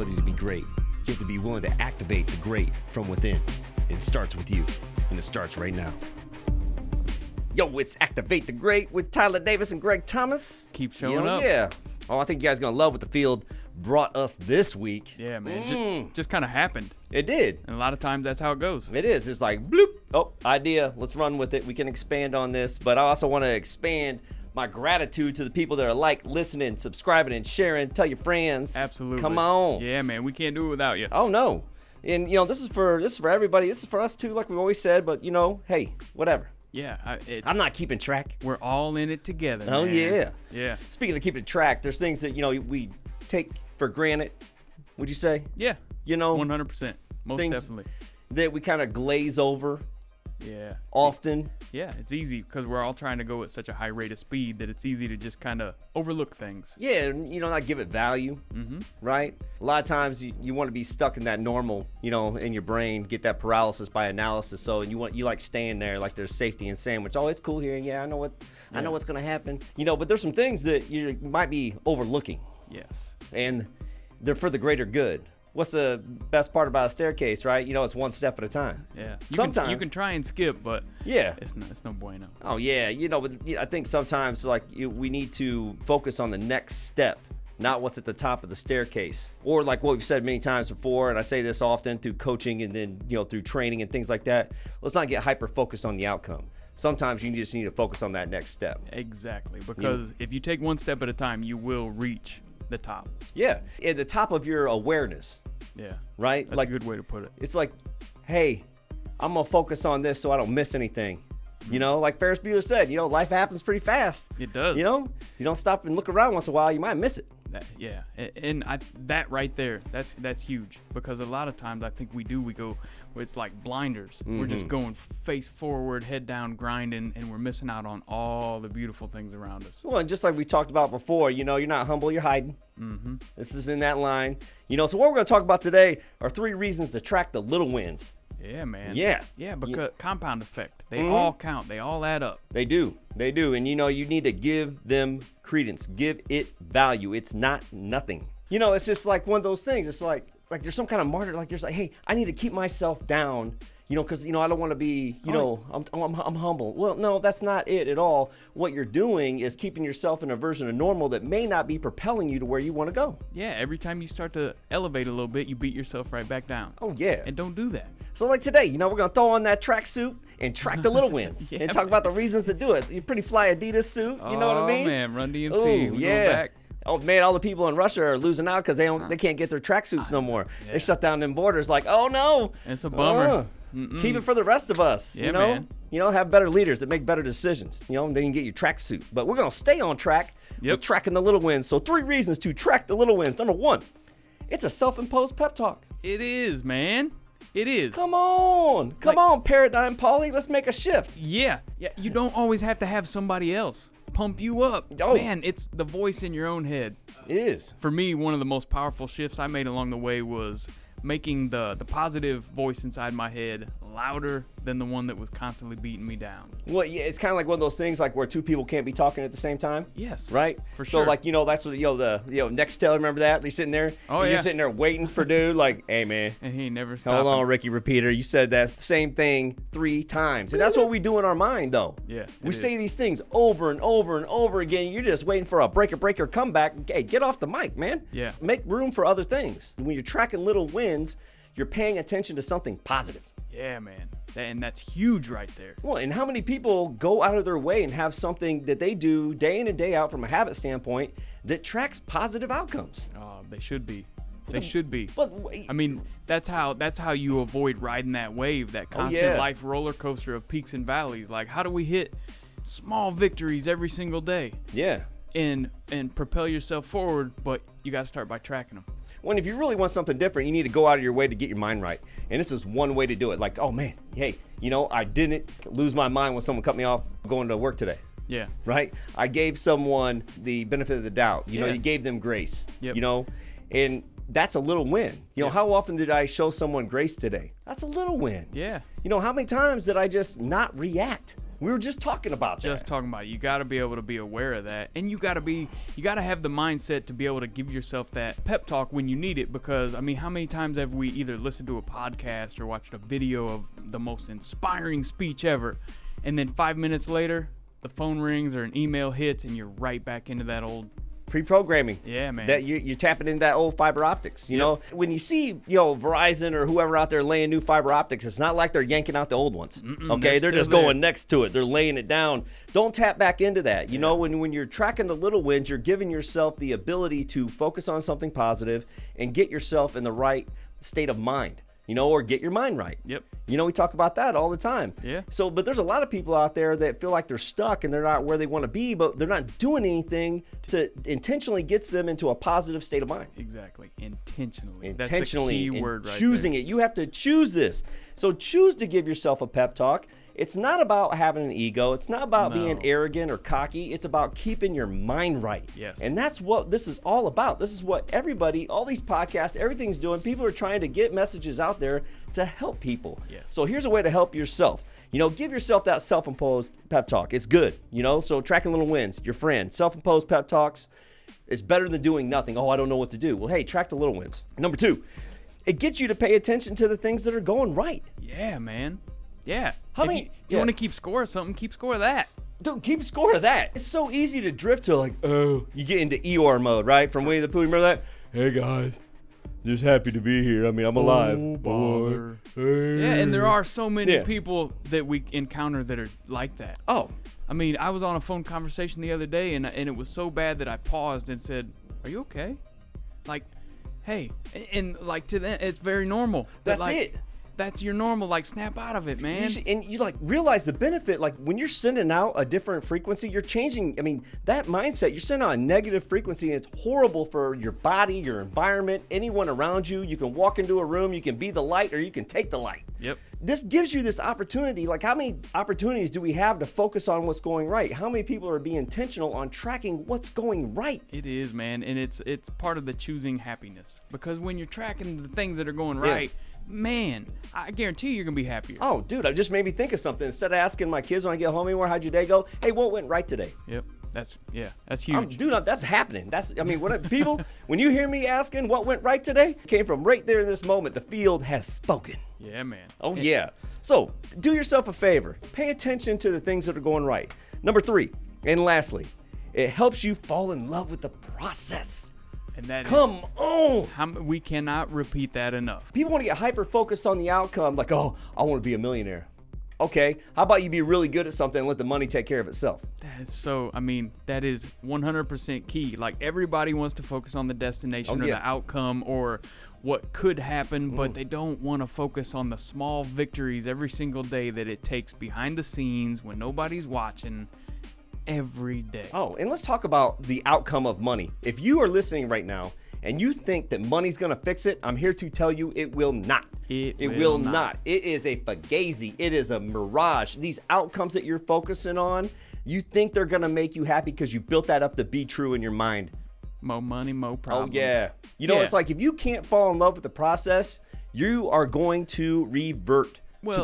ability to be great. You have to be willing to activate the great from within. It starts with you, and it starts right now. Yo, it's Activate the Great with Tyler Davis and Greg Thomas. Keep showing up. Yeah. Oh, I think you guys are going to love what the field brought us this week. Yeah, man. Just kind of happened. It did. And a lot of times that's how it goes. It is. It's like, bloop. Oh, idea. Let's run with it. We can expand on this. But I also want to expand my gratitude to the people that are listening, subscribing, and sharing. Tell your friends. Absolutely. Come on. Yeah, man. We can't do it without you. Oh, no. And, this is for everybody. This is for us, too, like we've always said. But, hey, whatever. Yeah. I'm not keeping track. We're all in it together, Oh, man. yeah. Yeah. Speaking of keeping track, there's things that, we take for granted, would you say? Yeah. 100%. Most things definitely. That we kind of glaze over Yeah. often. Yeah, it's easy because we're all trying to go at such a high rate of speed that it's easy to just kind of overlook things. Yeah, and not give it value, right? A lot of times you want to be stuck in that normal, in your brain, get that paralysis by analysis. So you like staying there like there's safety and sandwich. Oh, it's cool here. Yeah, I know what's going to happen. But there's some things that you might be overlooking. Yes. And they're for the greater good. What's the best part about a staircase, right? It's one step at a time. Yeah. Sometimes you can try and skip, but yeah, it's no bueno. Oh yeah, but I think sometimes we need to focus on the next step, not what's at the top of the staircase. Or like what we've said many times before, and I say this often through coaching and then through training and things like that. Let's not get hyper focused on the outcome. Sometimes you just need to focus on that next step. Exactly, because if you take one step at a time, you will reach the top. Yeah, at the top of your awareness. Yeah. Right? That's a good way to put it. It's like, hey, I'm going to focus on this so I don't miss anything. Like Ferris Bueller said, life happens pretty fast. It does. You don't stop and look around once in a while, you might miss it. That right there, that's huge, because a lot of times I think we go where it's like blinders. We're just going face forward, head down, grinding, and we're missing out on all the beautiful things around us. Well, and just like we talked about before, you're not humble, you're hiding. This is in that line. So what we're going to talk about today are 3 reasons to track the little wins. Yeah, man. Yeah, because compound effect. They all count. They all add up. They do. And you need to give them credence. Give it value. It's not nothing. It's just like one of those things. It's like there's some kind of martyr. Like there's hey, I need to keep myself down. Because I don't want to be. I'm humble. Well, no, that's not it at all. What you're doing is keeping yourself in a version of normal that may not be propelling you to where you want to go. Yeah. Every time you start to elevate a little bit, you beat yourself right back down. Oh yeah. And don't do that. So like today, we're going to throw on that tracksuit and track the little wins and talk about the reasons to do it. You're pretty fly Adidas suit, you know what I mean? Oh man, Run DMC. Ooh, Going back. Oh man, all the people in Russia are losing out because they can't get their tracksuits no more. Yeah. They shut down them borders. Like, oh no, it's a bummer. Keep it for the rest of us. Yeah, man. Have better leaders that make better decisions. Then you can get your tracksuit. But we're gonna stay on track with tracking the little wins. So 3 reasons to track the little wins. Number 1, it's a self-imposed pep talk. It is, man. It is. Come on, Paradigm Polly. Let's make a shift. Yeah. You don't always have to have somebody else pump you up. Oh. Man, it's the voice in your own head. It is. For me, one of the most powerful shifts I made along the way was making the positive voice inside my head louder than the one that was constantly beating me down. Well, yeah, it's kind of like one of those things like where 2 people can't be talking at the same time. Yes. Right? For sure. So like, that's what, the Nextel, remember that? You're sitting there. Oh, you're yeah. sitting there waiting for dude like, hey, man. And he never stopped. Hold on, Ricky Repeater. You said that same thing 3 times. And that's what we do in our mind, though. Yeah. We say these things over and over and over again. You're just waiting for a breaker comeback. Hey, get off the mic, man. Yeah. Make room for other things. When you're tracking little wins, you're paying attention to something positive. Yeah, man. And that's huge right there. Well, and how many people go out of their way and have something that they do day in and day out from a habit standpoint that tracks positive outcomes? Oh, they should be. They should be. But I mean, that's how you avoid riding that wave, that constant life roller coaster of peaks and valleys. Like, how do we hit small victories every single day? Yeah. And propel yourself forward, but you got to start by tracking them. When if you really want something different, you need to go out of your way to get your mind right. And this is one way to do it. Like, oh man, hey, I didn't lose my mind when someone cut me off going to work today. Yeah. Right? I gave someone the benefit of the doubt. You gave them grace. Yep. And that's a little win. How often did I show someone grace today? That's a little win. Yeah. How many times did I just not react We were just talking about that. Just talking about it. You got to be able to be aware of that, and you got to have the mindset to be able to give yourself that pep talk when you need it. Because I mean, how many times have we either listened to a podcast or watched a video of the most inspiring speech ever, and then 5 minutes later, the phone rings or an email hits, and you're right back into that old pre-programming. Yeah, man. That you're tapping into that old fiber optics. You know, when you see, Verizon or whoever out there laying new fiber optics, it's not like they're yanking out the old ones. Okay, they're just going next to it. They're laying it down. Don't tap back into that. You know, when you're tracking the little wins, you're giving yourself the ability to focus on something positive and get yourself in the right state of mind. Or get your mind right. Yep. We talk about that all the time. Yeah. So, but there's a lot of people out there that feel like they're stuck and they're not where they want to be, but they're not doing anything to intentionally gets them into a positive state of mind. Exactly. Intentionally. Intentionally. That's the key word right choosing there. it. You have to choose this. So choose to give yourself a pep talk. It's not about having an ego. It's not about being arrogant or cocky. It's about keeping your mind right. Yes. And that's what this is all about. This is what everybody, all these podcasts, everything's doing. People are trying to get messages out there to help people. Yes. So here's a way to help yourself. Give yourself that self-imposed pep talk. It's good. So tracking little wins, your friend. Self-imposed pep talks is better than doing nothing. Oh, I don't know what to do. Well, hey, track the little wins. Number 2, it gets you to pay attention to the things that are going right. Yeah, man. Yeah. If you want to keep score of something, keep score of that. Dude, keep score of that. It's so easy to drift to you get into Eeyore mode, right? From Winnie the Pooh. Remember that? Hey, guys. Just happy to be here. I mean, I'm alive. Bother. Yeah, and there are so many people that we encounter that are like that. Oh. I mean, I was on a phone conversation the other day, and it was so bad that I paused and said, "Are you okay?" Like, hey, and like to them, it's very normal. That's it. That's your normal, snap out of it, man. And you realize the benefit, when you're sending out a different frequency, you're changing, that mindset, you're sending out a negative frequency, and it's horrible for your body, your environment, anyone around you. You can walk into a room, you can be the light, or you can take the light. Yep. This gives you this opportunity. How many opportunities do we have to focus on what's going right? How many people are being intentional on tracking what's going right? It is, man, and it's part of the choosing happiness. Because when you're tracking the things that are going right, man, I guarantee you're going to be happier. Oh, dude, it just made me think of something. Instead of asking my kids when I get home anymore, how'd your day go? Hey, what went right today? Yep. That's huge. Dude, that's happening. People, when you hear me asking what went right today, it came from right there in this moment. The field has spoken. Yeah, man. Oh, yeah. So do yourself a favor. Pay attention to the things that are going right. Number 3, and lastly, it helps you fall in love with the process. And that Come on. We cannot repeat that enough. People want to get hyper-focused on the outcome, I want to be a millionaire. Okay, how about you be really good at something and let the money take care of itself? That is 100% key. Everybody wants to focus on the destination or the outcome or what could happen, but they don't want to focus on the small victories every single day that it takes behind the scenes when nobody's watching every day. Oh, and let's talk about the outcome of money. If you are listening right now and you think that money's going to fix it, I'm here to tell you it will not. It will not. It is a fugazi. It is a mirage. These outcomes that you're focusing on, you think they're going to make you happy because you built that up to be true in your mind. More money, more problems. Oh, yeah. It's if you can't fall in love with the process, you are going to revert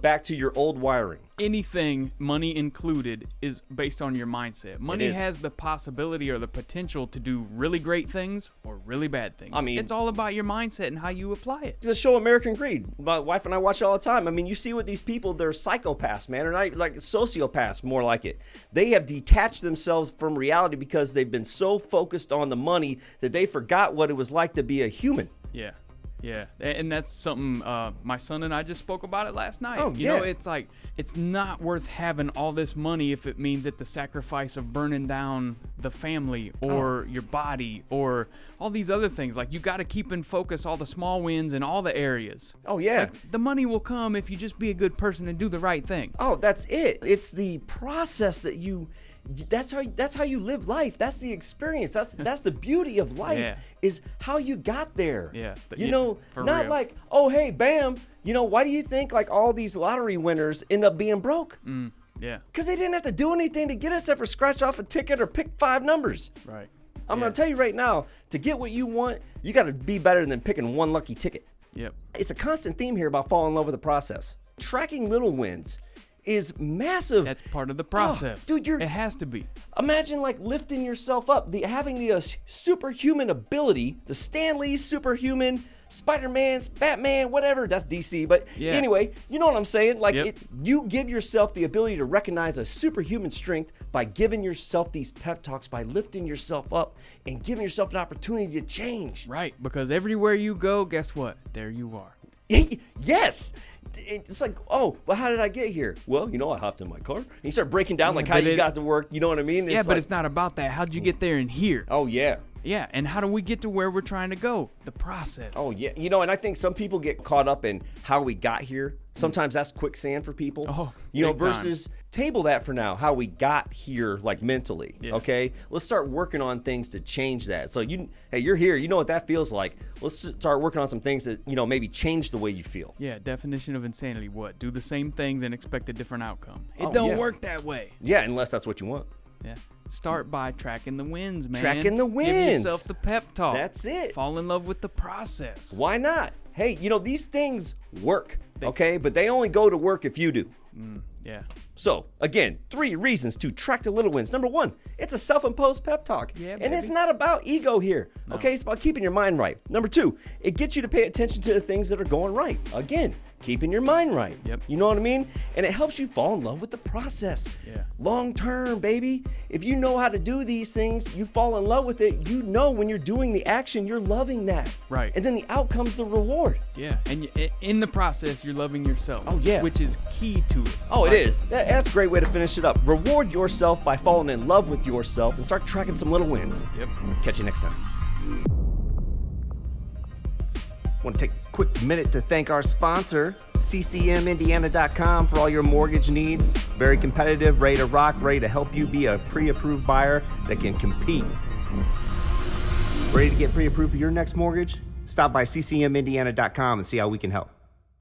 back to your old wiring. Anything, money included, is based on your mindset. Money has the possibility or the potential to do really great things or really bad things. It's all about your mindset and how you apply it. The show American Greed, my wife and I watch it all the time. You see what these people, they're psychopaths, man. They're not sociopaths, more like it. They have detached themselves from reality because they've been so focused on the money that they forgot what it was like to be a human. Yeah. Yeah, and that's something my son and I just spoke about it last night. Oh, yeah. It's not worth having all this money if it means at the sacrifice of burning down the family or your body or all these other things. You got to keep in focus all the small wins in all the areas. Oh, yeah. The money will come if you just be a good person and do the right thing. Oh, that's it. It's the process that that's how you live life. That's the experience. That's the beauty of life is how you got there. Yeah. Not real. oh, hey, bam. Why do you think all these lottery winners end up being broke? Yeah. Because they didn't have to do anything to get us except for scratch off a ticket or pick 5 numbers. Right. I'm going to tell you right now, to get what you want, you got to be better than picking one lucky ticket. Yep. It's a constant theme here about falling in love with the process. Tracking little wins is massive. That's part of the process. Dude, it has to be. Imagine like lifting yourself up, having the superhuman ability, the Stan Lee superhuman, Spider-Man, Batman, whatever. That's DC, but anyway, you know what I'm saying? Like you give yourself the ability to recognize a superhuman strength by giving yourself these pep talks, by lifting yourself up and giving yourself an opportunity to change. Right, because everywhere you go, guess what? There you are. Yes. It's like, oh, but how did I get here? Well, I hopped in my car. And you start breaking down like how you got to work. You know what I mean? It's but it's not about that. How'd you get there and here? Oh, yeah. Yeah, and how do we get to where we're trying to go? The process. Oh, yeah. And I think some people get caught up in how we got here. Sometimes that's quicksand for people. Oh, versus table that for now, how we got here, like mentally. Yeah. Okay? Let's start working on things to change that. So, hey, you're here. You know what that feels like. Let's start working on some things that, maybe change the way you feel. Yeah, definition of insanity. What? Do the same things and expect a different outcome. It don't work that way. Yeah, unless that's what you want. Yeah. Start by tracking the wins, man. Tracking the wins. Give yourself the pep talk. That's it. Fall in love with the process. Why not? Hey, these things work, okay? But they only go to work if you do. Yeah. So, again, 3 reasons to track the little wins. Number 1, it's a self-imposed pep talk. Yeah, and it's not about ego here, okay? It's about keeping your mind right. Number 2, it gets you to pay attention to the things that are going right. Again, keeping your mind right. Yep. You know what I mean? And it helps you fall in love with the process. Yeah. Long term, baby. If you know how to do these things, you fall in love with it. When you're doing the action, you're loving that. Right. And then the outcome's the reward. Yeah. And in the process, you're loving yourself. Oh, yeah. Which is key to it. Oh, it is. That's a great way to finish it up. Reward yourself by falling in love with yourself and start tracking some little wins. Yep. Catch you next time. Want to take a quick minute to thank our sponsor, ccmindiana.com, for all your mortgage needs. Very competitive, ready to rock, ready to help you be a pre-approved buyer that can compete. Ready to get pre-approved for your next mortgage? Stop by ccmindiana.com and see how we can help.